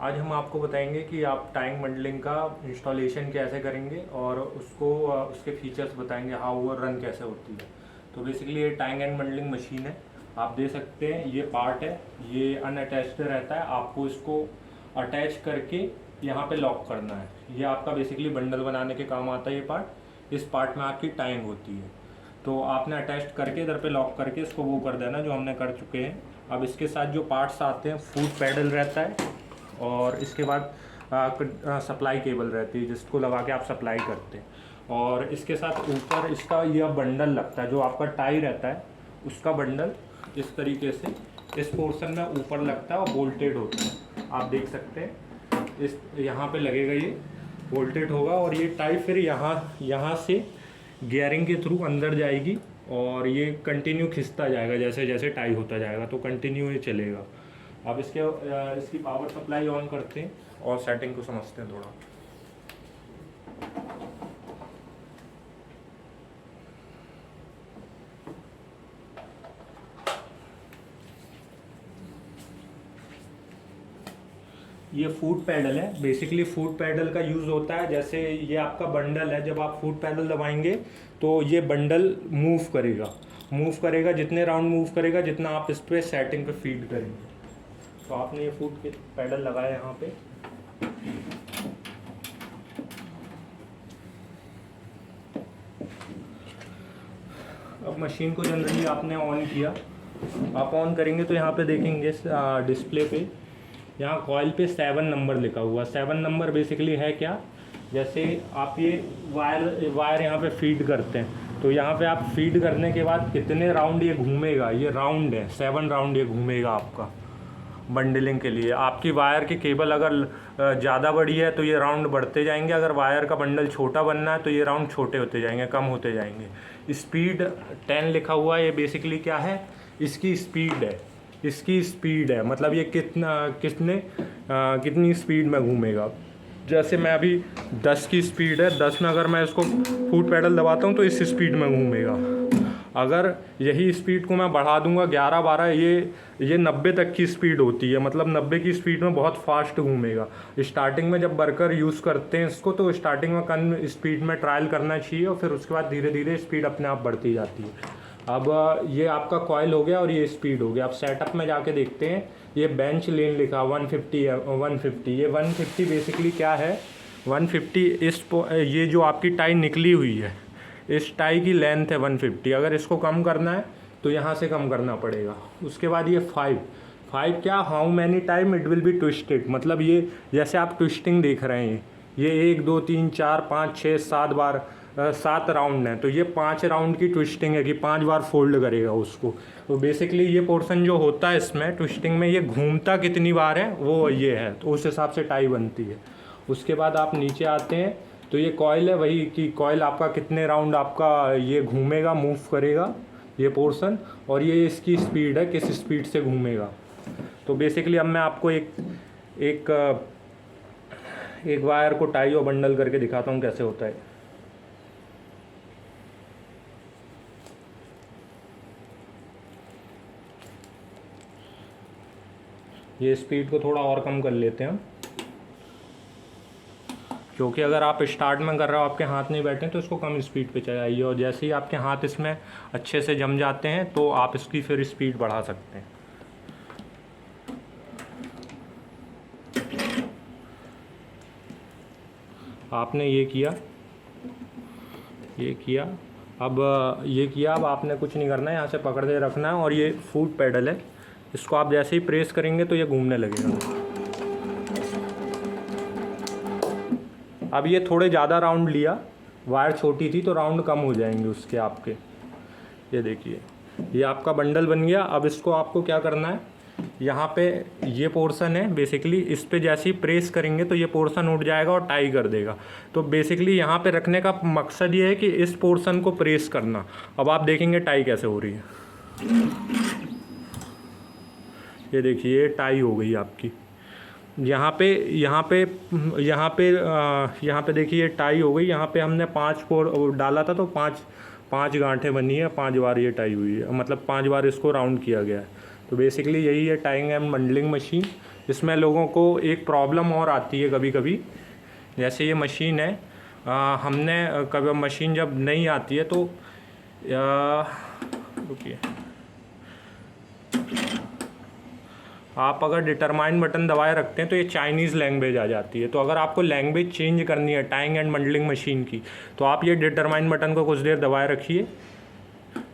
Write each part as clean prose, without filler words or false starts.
आज हम आपको बताएंगे कि आप टाइंग बंडलिंग का इंस्टॉलेशन कैसे करेंगे और उसको उसके फीचर्स बताएंगे, हाउ वो रन कैसे होती है। तो बेसिकली ये टाइंग एंड बंडलिंग मशीन है। आप दे सकते हैं, ये पार्ट है, ये अनअटैच्ड रहता है। आपको इसको अटैच करके यहाँ पे लॉक करना है। ये आपका बेसिकली बंडल बनाने के काम आता है। ये पार्ट, इस पार्ट में आपकी टाइंग होती है। तो आपने अटैच करके इधर पे लॉक करके इसको वो कर देना, जो हमने कर चुके हैं। अब इसके साथ जो पार्ट्स आते हैं, फूट पैडल रहता है और इसके बाद सप्लाई केबल रहती है जिसको लगा के आप सप्लाई करते हैं। और इसके साथ ऊपर इसका यह बंडल लगता है, जो आपका टाई रहता है उसका बंडल इस तरीके से इस पोर्शन में ऊपर लगता है और बोल्टेड होता है। आप देख सकते हैं इस यहाँ पे लगेगा, ये बोल्टेड होगा और ये टाई फिर यहाँ से गियरिंग के थ्रू अंदर जाएगी और ये कंटिन्यू खिंचता जाएगा जैसे जैसे टाई होता जाएगा, तो कंटिन्यू ये चलेगा। अब इसकी पावर सप्लाई ऑन करते हैं और सेटिंग को समझते हैं थोड़ा। ये फूट पैडल है। बेसिकली फूट पैडल का यूज़ होता है, जैसे ये आपका बंडल है, जब आप फूट पैडल दबाएंगे तो ये बंडल मूव करेगा जितने राउंड मूव करेगा जितना आप इस पर सेटिंग पे फीड करेंगे। तो आपने ये फूट के पैडल लगाया यहाँ पे। अब मशीन को जनरली आपने ऑन किया, आप ऑन करेंगे तो यहाँ पे देखेंगे डिस्प्ले पे यहाँ कॉइल पे 7 नंबर लिखा हुआ। 7 नंबर बेसिकली है क्या, जैसे आप ये वायर यहाँ पे फीड करते हैं तो यहाँ पे आप फीड करने के बाद कितने राउंड ये घूमेगा, ये राउंड है, 7 राउंड ये घूमेगा आपका बंडलिंग के लिए। आपकी वायर की केबल अगर ज़्यादा बड़ी है तो ये राउंड बढ़ते जाएंगे, अगर वायर का बंडल छोटा बनना है तो ये राउंड छोटे होते जाएंगे, कम होते जाएंगे। स्पीड 10 लिखा हुआ है, ये बेसिकली क्या है, इसकी स्पीड है, मतलब ये कितनी स्पीड में घूमेगा। जैसे मैं अभी 10 की स्पीड है, 10 में अगर मैं इसको फूट पैडल दबाता हूँ तो इस स्पीड में घूमेगा। अगर यही स्पीड को मैं बढ़ा दूंगा 11, 12, ये 90 तक की स्पीड होती है, मतलब 90 की स्पीड में बहुत फास्ट घूमेगा। स्टार्टिंग में जब वर्कर यूज़ करते हैं इसको तो स्टार्टिंग में कम स्पीड में ट्रायल करना चाहिए और फिर उसके बाद धीरे धीरे स्पीड अपने आप बढ़ती जाती है। अब ये आपका कॉइल हो गया और ये स्पीड हो गया। अब सेटअप में जाके देखते हैं, ये बेंच लेन लिखा 150 है, 150। ये 150 बेसिकली क्या है, 150 ये जो आपकी टाई निकली हुई है, इस टाई की लेंथ है 150। अगर इसको कम करना है तो यहाँ से कम करना पड़ेगा। उसके बाद ये 5 क्या, how many time it will be twisted, मतलब ये जैसे आप ट्विस्टिंग देख रहे हैं, ये 1 2 3 4 5 6 7 बार 7 राउंड है, तो ये 5 राउंड की ट्विस्टिंग है कि 5 बार फोल्ड करेगा उसको। तो बेसिकली ये पोर्शन जो होता है इसमें ट्विस्टिंग में, ये घूमता कितनी बार है वो ये है, तो उस हिसाब से टाई बनती है। उसके बाद आप नीचे आते हैं तो ये कॉइल है, वही कि कॉइल आपका कितने राउंड आपका ये घूमेगा, मूव करेगा ये पोर्शन, और ये इसकी स्पीड है, किस स्पीड से घूमेगा। तो बेसिकली अब मैं आपको एक वायर को टाई और बंडल करके दिखाता हूँ कैसे होता है। ये स्पीड को थोड़ा और कम कर लेते हैं हम, क्योंकि अगर आप स्टार्ट में कर रहे हो, आपके हाथ नहीं बैठे तो इसको कम स्पीड पे चलाइए, और जैसे ही आपके हाथ इसमें अच्छे से जम जाते हैं तो आप इसकी फिर स्पीड बढ़ा सकते हैं। आपने ये किया, अब आपने कुछ नहीं करना है, यहाँ से पकड़ के रखना है। और ये फूट पैडल है, इसको आप जैसे ही प्रेस करेंगे तो ये घूमने लगेगा। अब ये थोड़े ज़्यादा राउंड लिया, वायर छोटी थी तो राउंड कम हो जाएंगे उसके आपके। ये देखिए, ये आपका बंडल बन गया। अब इसको आपको क्या करना है, यहाँ पे ये पोर्शन है बेसिकली, इस पे जैसे ही प्रेस करेंगे तो ये पोर्शन उठ जाएगा और टाई कर देगा। तो बेसिकली यहाँ पे रखने का मकसद ये है कि इस पोर्शन को प्रेस करना। अब आप देखेंगे टाई कैसे हो रही है, ये देखिए टाई हो गई आपकी। यहाँ पे देखिए टाई हो गई। यहाँ पे हमने 5 पोर डाला था तो 5 गांठें बनी है, 5 बार ये टाई हुई है, मतलब 5 बार इसको राउंड किया गया है। तो बेसिकली यही है टाइंग एंड बंडलिंग मशीन। इसमें लोगों को एक प्रॉब्लम और आती है कभी कभी, जैसे ये मशीन है, हमने कभी मशीन जब नहीं आती है तो रुकिए, आप अगर डिटरमाइन बटन दबाए रखते हैं तो ये चाइनीज़ लैंग्वेज आ जाती है। तो अगर आपको लैंग्वेज चेंज करनी है टाइंग एंड बंडलिंग मशीन की, तो आप ये डिटरमाइन बटन को कुछ देर दबाए रखिए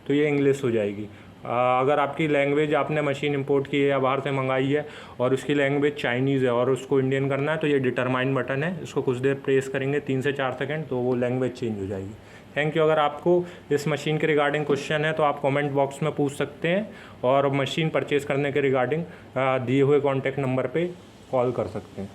तो ये इंग्लिश हो जाएगी। अगर आपकी लैंग्वेज, आपने मशीन इंपोर्ट की है या बाहर से मंगाई है और उसकी लैंग्वेज चाइनीज़ है और उसको इंडियन करना है, तो ये डिटरमाइन बटन है, इसको कुछ देर प्रेस करेंगे 3 से 4 सेकंड, तो वो लैंग्वेज चेंज हो जाएगी। Thank you. अगर आपको इस मशीन के रिगार्डिंग क्वेश्चन है तो आप कमेंट बॉक्स में पूछ सकते हैं, और मशीन परचेज़ करने के रिगार्डिंग दिए हुए कॉन्टैक्ट नंबर पे कॉल कर सकते हैं।